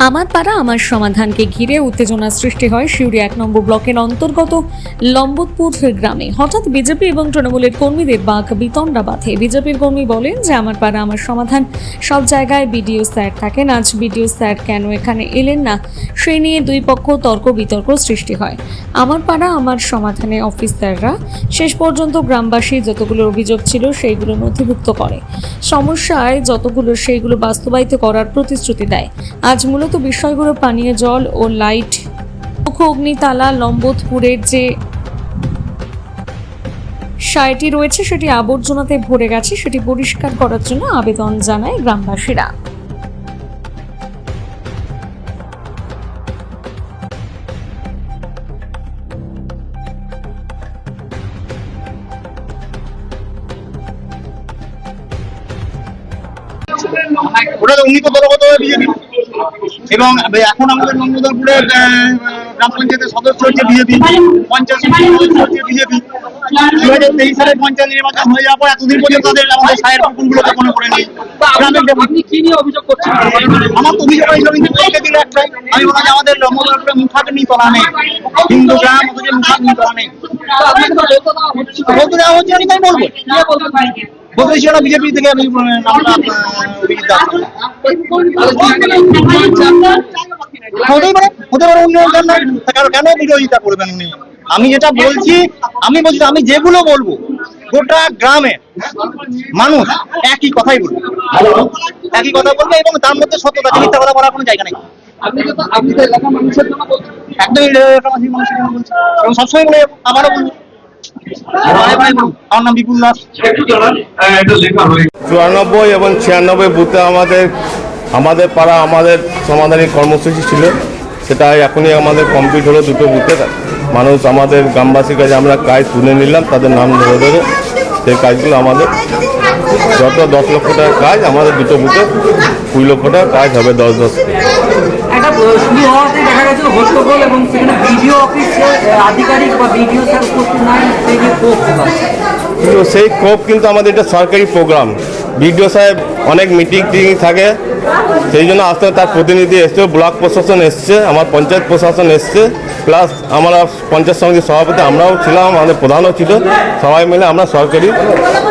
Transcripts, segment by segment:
আমার পাড়া আমার সমাধানকে ঘিরে উত্তেজনা সৃষ্টি হয় সিউড়ি 1 নম্বর ব্লকের অন্তর্গত লম্বতপুর গ্রামে। হঠাৎ বিজেপি এবং তৃণমূলের কর্মীদের বাক বিতণ্ডা বাঁধে। বিজেপির কর্মী বলেন যে আমার পাড়া আমার সমাধান, সব জায়গায় বিডিও স্যার থাকেন, আজ বিডিও স্যার কেন এখানে এলেন না, সেই নিয়ে দুই পক্ষ তর্ক বিতর্ক সৃষ্টি হয়। আমার পাড়া আমার সমাধানে অফিসাররা শেষ পর্যন্ত গ্রামবাসী যতগুলো অভিযোগ ছিল সেইগুলো নথিভুক্ত করে, সমস্যায় যতগুলো সেইগুলো বাস্তবায়িত করার প্রতিশ্রুতি দেয়। আজ মূলত বিষয়গুলো পানীয় জল ও লাইট অগ্নিতালা লম্বতপুরের যে সাইটটি রয়েছে সেটি আবর্জনাতে ভরে গেছে, সেটি পরিষ্কার করার জন্য আবেদন জানায় গ্রামবাসীরা। ওটা তো উন্নীত দলগতভাবে বিজেপি এবং এখন আমাদের নন্দদলপুরের গ্রাম পঞ্চায়েতের সদস্য হচ্ছে বিজেপি, পঞ্চায়েত সদস্য হচ্ছে বিজেপি। 2023 সালে পঞ্চায়েত নির্বাচন হয়ে যাওয়ার পর এতদিন পর্যন্ত আমাদের সাহেব কুকুরগুলোকে কোনো করে নেই। আপনি কি নিয়ে অভিযোগ করছেন? আমার তো অভিযোগ হয়েছিল কিন্তু দিল একটাই, আমি বললাম যে আমাদের নন্দদলপুরে মুখাগ্নি তোলা নেই, হিন্দু গ্রাম অথচ মুখাগ্নি তোলা নেই। দেওয়া হচ্ছে আমি তাই বলবো, বলতেছি ওরা বিজেপি থেকে আমি নামটা হতে পারে উন্নয়ন জন্য কেন বিরোধিতা করবেন উনি? আমি যেটা বলছি, আমি যেগুলো বলবো গোটা গ্রামের মানুষ একই কথাই বলবে, একই কথা বলবে এবং তার মধ্যে সত্যতা, মিথ্যা কথা বলার কোনো জায়গা নেই। একদমই মানুষের জন্য বলছি এবং সবসময় বলে আবারও বলবো। আমার নাম বিপুল দাস। 94 এবং 96 বুথে আমাদের পাড়া আমাদের সমাধানী কর্মসূচি ছিল, সেটা এখনই আমাদের কমপ্লিট হলো। দুটো বুথে মানুষ আমাদের গ্রামবাসীর কাছে আমরা কাজ তুলে নিলাম, তাদের নাম ধরে ধরে সেই কাজগুলো আমাদের যত 10 লক্ষ টাকার কাজ আমাদের দুটো বুথে 20 লক্ষ টাকার কাজ হবে 10 একটা শুরু হওয়াতে দেখা গেছিল হট্টগোল এবং সেখানে বিডিও অফিসের আধিকারিক বা বিডিও স্যার উপস্থিত নাই, সেই যে কিন্তু সেই ক্ষোভ কিন্তু আমাদের এটা সরকারি প্রোগ্রাম, বিডিও সাহেব অনেক মিটিং থাকে, সেই জন্য আস্তে তার প্রতিনিধি এসছে, ব্লক প্রশাসন এসছে, আমার পঞ্চায়েত প্রশাসন এসছে, প্লাস আমরা পঞ্চায়েত সমিতির সভাপতি আমরাও ছিলাম, আমাদের প্রধানও ছিল, সবাই মিলে আমরা সরকারি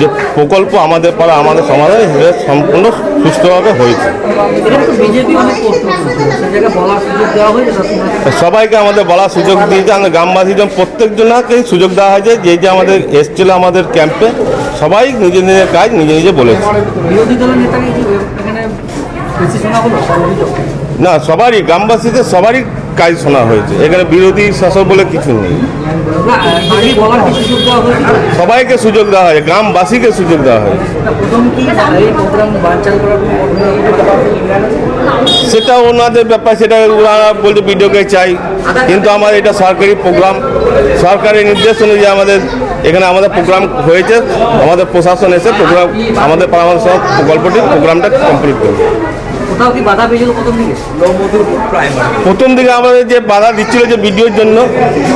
যে প্রকল্প আমাদের পাড়া আমাদের সমাধান সেটা সম্পূর্ণ সুষ্ঠুভাবে হয়েছে। সবাইকে আমাদের বলার সুযোগ দিয়েছে, আমাদের গ্রামবাসীজন প্রত্যেকজনকেই সুযোগ দেওয়া হয়েছে, যে আমাদের এসছিল আমাদের ক্যাম্পে সবাই নিজের নিজের কাজ নিজে নিজে বলেছে। না, সবারই গ্রামবাসীদের সবারই কাজ শোনা হয়েছে, এখানে বিরোধী শাসক বলে কিছু নেই, সবাইকে সুযোগ দেওয়া হয়েছে, গ্রামবাসীকে সুযোগ দেওয়া হয়েছে। সেটা ওনাদের ব্যাপার, সেটা ওনারা বলতে ভিডিওকে চাই, কিন্তু আমার এটা সরকারি প্রোগ্রাম, সরকারের নির্দেশ অনুযায়ী এখানে আমাদের প্রোগ্রাম হয়েছে, আমাদের প্রশাসন এসে প্রোগ্রাম আমাদের পরামর্শ প্রোগ্রামটা কমপ্লিট করবে। প্রথম দিকে আমাদের যে বাধা দিচ্ছিল যে ভিডিওর জন্য,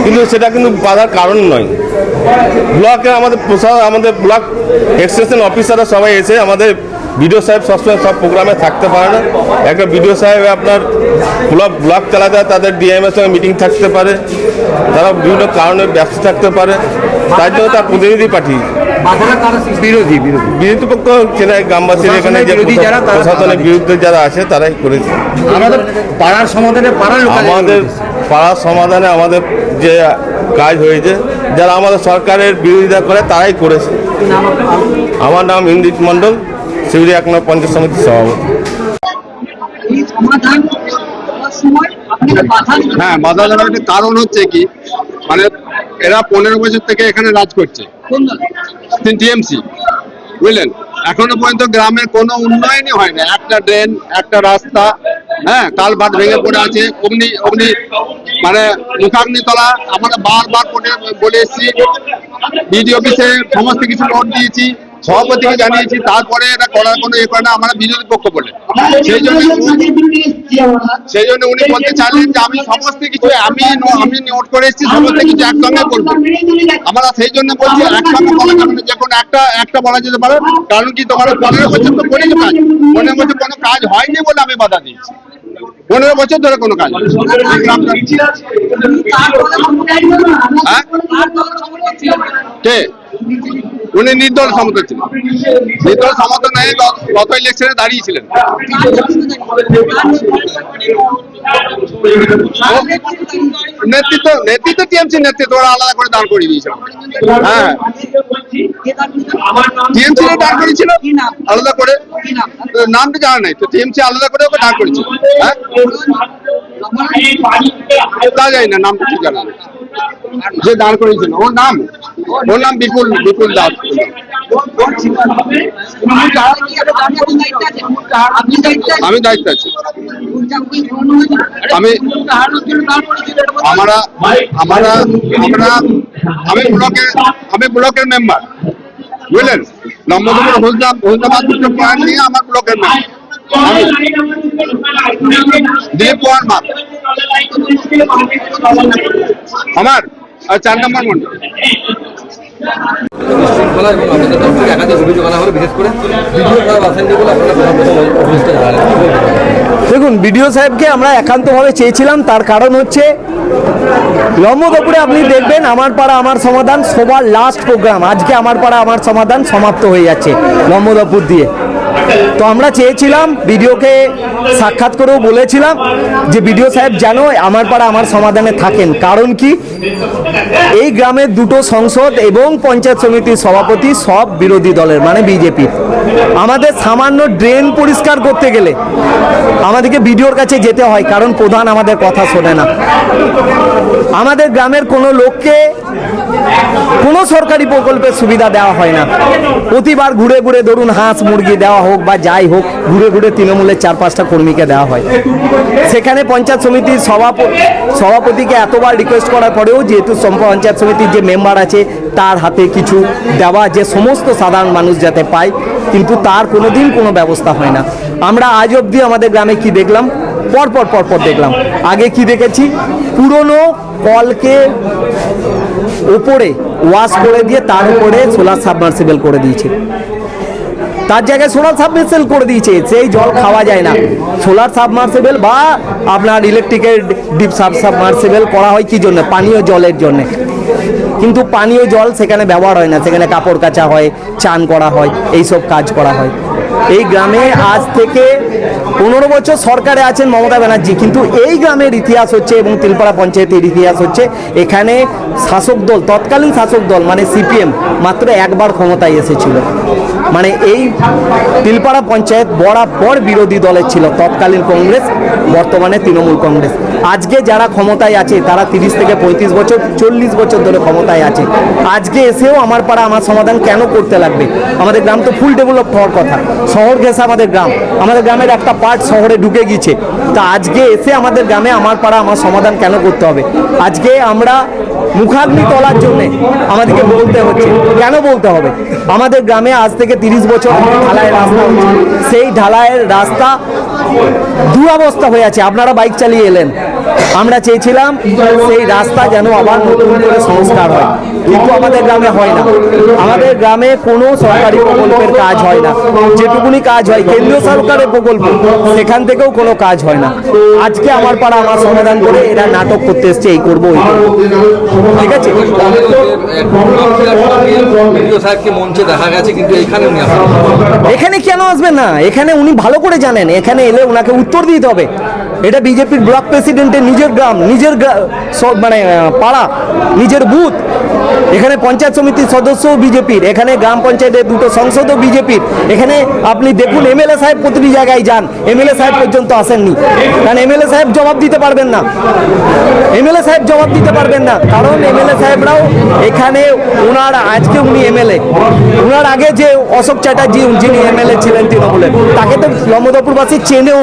কিন্তু সেটা কিন্তু বাধার কারণ নয়। ব্লকে আমাদের ব্লক এক্সটেনশন অফিসাররা সবাই এসে, আমাদের বিডিও সাহেব সবসময় সব প্রোগ্রামে থাকতে পারে না, একটা বিডিও সাহেব আপনার ব্লক চালাতে হয়, তাদের ডিএমের সঙ্গে মিটিং থাকতে পারে, তারা বিভিন্ন কারণে ব্যস্ত থাকতে পারে, তার জন্য তার প্রতিনিধি পাঠিয়ে বিরোধী পক্ষ সেটা গ্রামবাসীর এখানে প্রশাসনের বিরুদ্ধে যারা আছে তারাই করেছে। আমাদের পাড়ার সমাধানে আমাদের পাড়ার সমাধানে আমাদের যে কাজ হয়েছে, যারা আমাদের সরকারের বিরোধিতা করে তারাই করেছে। আমার নাম ইন্দ্রিত মণ্ডল, সিউড়ি 1 নম্বর পঞ্চায়েত সমিতির সভাপতি। হ্যাঁ, বাধা দেওয়ার একটা কারণ হচ্ছে কি, মানে এরা 15 বছর থেকে এখানে রাজ করছে, টিএমসি, বুঝলেন, এখনো পর্যন্ত গ্রামের কোনো উন্নয়নই হয় না। একটা ড্রেন, একটা রাস্তা, হ্যাঁ, কালভার্ট ভেঙে পড়ে আছে, অগ্নি মানে মুখাগ্নি তলা। আমরা বারবার বলে এসেছি, বিডিও অফিসে সমস্ত কিছু নোট দিয়েছি, সভাপতিকে জানিয়েছি, তারপরে এটা করার কোনো ইয়ে করে না, আমরা বিরোধী পক্ষ বলে। সেই জন্য উনি বলতে চাইলেন যে আমি সমস্ত কিছু আমি নোট করে এসেছি, সমস্ত কিছু একসঙ্গে করবো। আমরা সেই জন্য বলছি একসঙ্গে বলা যাবে না, যে কোনো একটা বলা যেতে পারে। কারণ কি, তোমার 15 বছর তো করেছে কাজ, 15 বছর কোনো কাজ হয়নি বলে আমি বাধা দিয়েছি। 15 বছর ধরে কোনো কাজ হয়নি। এই গ্রামটা হ্যাঁ? কে উনি নির্দল সমর্থক ছিলেন, নির্দল সমর্থন নিয়ে গত ইলেকশনে দাঁড়িয়েছিলেন। নেতৃত্ব টিএমসি নেতৃত্ব ওরা আলাদা করে দাঁড় করিয়ে দিয়েছিল। হ্যাঁ, টিএমসি দাঁড় করেছিল আলাদা করে, নামটা জানা নাই তো, টিএমসি আলাদা করে ওকে দাঁড় করেছিল। হ্যাঁ, তা জানি না, নামটা ঠিক জানা নেই। যে দাঁড় করেছিল ওর নাম বিপুল দাস। আমি দায়িত্ব আছি। আমি ব্লকের মেম্বার, বুঝলেন, নম্বরপুর হোসনাবাদ পয়েন্ট নিয়ে আমার ব্লকের মেম্বার আমি দিলীপ কুমার মাত, আমার 4 নম্বর মন্ডল। শৃঙ্খলা এবং আপনাদের তরফ থেকে একাধিক অভিযোগ আনা হলো, বিশেষ করে ভিডিও খারাপ আসেননি বলে আপনারা অভিযোগটা জানালেন। দেখুন, বিডিও সাহেবকে আমরা একান্তভাবে চেয়েছিলাম, তার কারণ হচ্ছে লম্বদপুরে আপনি দেখবেন আমার পাড়া আমার সমাধান সবার লাস্ট প্রোগ্রাম, আজকে আমার পাড়া আমার সমাধান সমাপ্ত হয়ে যাচ্ছে লম্বদপুর দিয়ে। তো আমরা চেয়েছিলাম, বিডিওকে সাক্ষাৎ করেও বলেছিলাম যে বিডিও সাহেব যেন আমার পাড়া আমার সমাধানে থাকেন। কারণ কি, এই গ্রামের দুটো সংসদ এবং পঞ্চায়েত সমিতির সভাপতি সব বিরোধী দলের, মানে বিজেপির। আমাদের সামান্য ড্রেন পরিষ্কার করতে গেলে আমাদেরকে বিডিওর কাছে যেতে হয়, কারণ প্রধান আমাদের কথা শোনে না। আমাদের গ্রামের কোনো লোককে কোনো সরকারি প্রকল্পের সুবিধা দেওয়া হয় না। প্রতিবার ঘুরে ঘুরে ধরুন হাঁস মুরগি দেওয়া হোক বা যাই হোক, ঘুরে ঘুরে তৃণমূলের 4-5টা কর্মীকে দেওয়া হয়। সেখানে পঞ্চায়েত সমিতির সভাপতিকে এতবার রিকোয়েস্ট করার পরেও, যেহেতু পঞ্চায়েত সমিতির যে মেম্বার আছে তার হাতে কিছু দেওয়া, যে সমস্ত সাধারণ মানুষ যাতে পায়, কিন্তু তার কোনোদিন কোনো ব্যবস্থা হয় না। আমরা আজ অবধি আমাদের গ্রামে কি দেখলাম, পরপর দেখলাম। আগে কি দেখেছি, পুরনো কলকে উপরে ওয়াশ করে দিয়ে তার উপরে সোলার সাবমার্সিবল করে দিয়েছে, তার জায়গায় সোলার সাবমার্সিবল করে দিয়েছে, সেই জল খাওয়া যায় না। সোলার সাবমার্সিবল বা আপনার ইলেকট্রিকের ডিপ সাবমার্সিবল করা হয় কি জন্য, পানীয় জলের জন্য। কিন্তু পানীয় জল সেখানে ব্যবহার হয় না, সেখানে কাপড় কাচা হয়, চান করা হয়, এইসব কাজ করা হয়। এই গ্রামে আজ থেকে 15 বছর সরকারে আছেন মমতা ব্যানার্জি, কিন্তু এই গ্রামের ইতিহাস হচ্ছে এবং তিলপাড়া পঞ্চায়েতের ইতিহাস হচ্ছে, এখানে শাসক দল, তৎকালীন শাসক দল মানে সিপিএম মাত্র একবার ক্ষমতায় এসেছিল। মানে এই তিলপাড়া পঞ্চায়েত বরাবর বিরোধী দলের ছিল, তৎকালীন কংগ্রেস, বর্তমানে তৃণমূল কংগ্রেস। আজকে যারা ক্ষমতায় আছে তারা 30 থেকে 35 বছর 40 বছর ধরে ক্ষমতায় আছে। আজকে এসেও আমার পাড়া আমার সমাধান কেন করতে লাগবে? আমাদের গ্রাম তো ফুল ডেভেলপ হওয়ার কথা, শহর ঘেঁষা আমাদের গ্রাম, আমাদের গ্রামের একটা পার্ট শহরে ঢুকে গিয়েছে। তা আজকে এসে আমাদের গ্রামে আমার পাড়া আমার সমাধান কেন করতে হবে? আজকে আমরা মুখাগ্নি তোলার জন্য আমাদেরকে বলতে হচ্ছে, কেন বলতে হবে? আমাদের গ্রামে আজ থেকে 30 বছর ঢালাইয়ের রাস্তা হচ্ছে, সেই ঢালাইয়ের রাস্তা দুরবস্থা হয়ে আছে। আপনারা বাইক চালিয়ে এলেন, আমরা চেয়েছিলাম সেই রাস্তা যেন আবার নতুন করে সংস্কার হয়, কিন্তু আমাদের গ্রামে হয় না। আমাদের গ্রামে কোনো সরকারি প্রকল্পের কাজ হয় না, যেটুকুনি কাজ হয় কেন্দ্রীয় সরকারের প্রকল্প, সেখান থেকেও কোনো কাজ হয় না। আজকে আমার পাড়া আমার সমাধান করে এরা নাটক করতে এসছে, এই করবো ওই করবো, ঠিক আছে। ভিডিও সাহেবকে মঞ্চে দেখা গেছে, কিন্তু এখানে উনি আসেন। এখানে কেন আসবেন না? এখানে উনি ভালো করে জানেন, এখানে এলে ওনাকে উত্তর দিতে হবে। এটা বিজেপির ব্লক প্রেসিডেন্টের নিজের গ্রাম, নিজের মানে পাড়া, নিজের বুথ। এখানে পঞ্চায়েত সমিতির সদস্যও বিজেপির, এখানে গ্রাম পঞ্চায়েতের দুটো সংসদও বিজেপির। এখানে আপনি দেখুন এমএলএ সাহেব প্রতিটি জায়গায় যান, এমএলএ সাহেব পর্যন্ত আসেননি, কারণ এমএলএ সাহেব জবাব দিতে পারবেন না। এমএলএ সাহেব জবাব দিতে পারবেন না, কারণ এমএলএ সাহেবরাও এখানে ওনার, আজকে উনি এমএলএ, ওনার আগে যে অশোক চ্যাটার্জি যিনি এমএলএ ছিলেন তৃণমূলের, তাকে তো লম্বদপুরবাসী চেনেও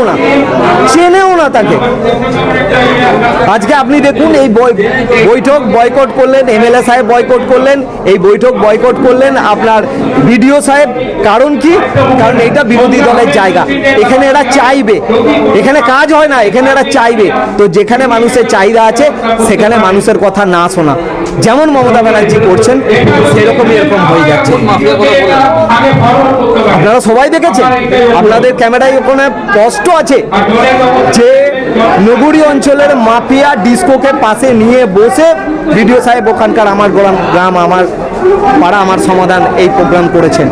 না তাকে। আজকে আপনি দেখুন এই বৈঠক বয়কট করলেন, এমএলএ সাহেব বয়কট করলেন, এই বৈঠক বয়কট করলেন আপনার বিডিও সাহেব। কারণ কি? কারণ এটা বিরোধী দলের জায়গা, এখানে এরা চাইবে, এখানে কাজ হয় না, এখানে এরা চাইবে। তো যেখানে মানুষের চাহিদা আছে সেখানে মানুষের কথা না শোনা, যেমন মমতা ব্যানার্জি করছেন, সেরকমই এরকম হয়ে যাচ্ছে। আপনারা সবাই দেখেছেন, আপনাদের ক্যামেরায় ওখানে স্পষ্ট আছে যে নগরী অঞ্চলের মাফিয়া ডিস্কোকে পাশে নিয়ে বসে বিডিও সাহেব ওখানকার আমার গ্রাম আমার পাড়া আমার সমাধান এই প্রোগ্রাম করেছেন।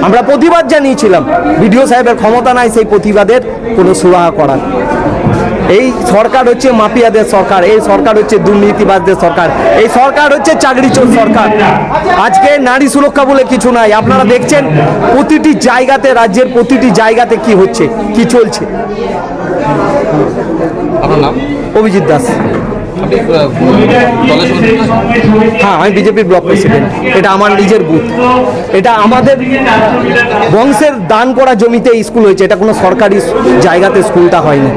আমরা প্রতিবাদ জানিয়েছিলাম, বিডিও সাহেবের ক্ষমতা নাই সেই প্রতিবাদের কোনো সুরাহা করার। এই সরকার হচ্ছে মাফিয়াদের সরকার, এই সরকার হচ্ছে দুর্নীতিবাজদের সরকার, এই সরকার হচ্ছে চাকরিচোর সরকার। আজকে নারী সুরক্ষা বলে কিছু নাই। আপনারা দেখছেন প্রতিটি জায়গাতে, রাজ্যের প্রতিটি জায়গাতে কি হচ্ছে, কি চলছে। আপনার নাম? অভিজিৎ দাস। আপনি দলের সঙ্গে যুক্ত আছেন? হ্যাঁ, আমি বিজেপির ব্লক প্রেসিডেন্ট। এটা আমার নিজের বুথ, এটা আমাদের বংশের দান করা জমিতে স্কুল হয়েছে, এটা কোনো সরকারি জায়গাতে স্কুলটা হয়নি।